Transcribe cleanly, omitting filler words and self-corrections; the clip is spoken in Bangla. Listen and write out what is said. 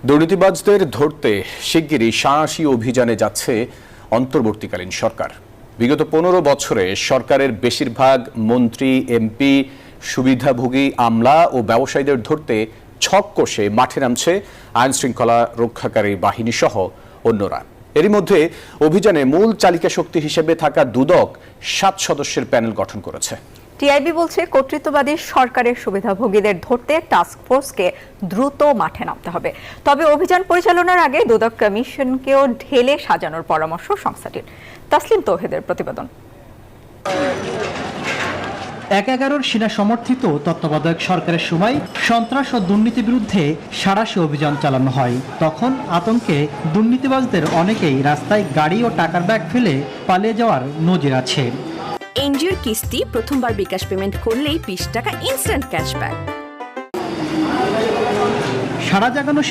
দুর্নীতিবাজদের ধরতে শিগগিরই সাঁড়াশি অভিযানে যাচ্ছে অন্তর্বর্তীকালীন সরকার। বিগত 15 বছরে সরকারের বেশিরভাগ মন্ত্রী, এমপি, সুবিধাভোগী আমলা ও ব্যবসায়ীদের ধরতে ছক কষে মাঠে নামছে আইন শৃঙ্খলা রক্ষাকারী বাহিনী সহ অন্যরা। এরই মধ্যে অভিযানে মূল চালিকা শক্তি হিসেবে থাকা দুদক 7 সদস্যের প্যানেল গঠন করেছে। টিআইবি বলছে, কর্তৃত্ববাদী সরকারের সুবিধাভোগীদের ধরতে টাস্ক ফোর্সকে দ্রুত মাঠে নামতে হবে। তবে অভিযান পরিচালনার আগে দুদক কমিশনকেও ঢেলে সাজানোর পরামর্শ সংস্থাটির। তাসলিম তৌহিদের প্রতিবেদন। ১/১১ সেনা সমর্থিত তত্ত্বাবধায়ক সরকারের সময় সন্ত্রাস ও দুর্নীতি বিরুদ্ধে সাঁড়াশি অভিযান চালানো হয়। তখন আতঙ্কে দুর্নীতিবাজদের অনেকেই রাস্তায় গাড়ি ও টাকার ব্যাগ ফেলে পালিয়ে যাওয়ার নজির আছে। এনজিওর কিস্তি প্রথমবার বিকাশ পেমেন্ট করলেই 20 টাকা ইনস্ট্যান্ট ক্যাশব্যাক। সারা জাগানো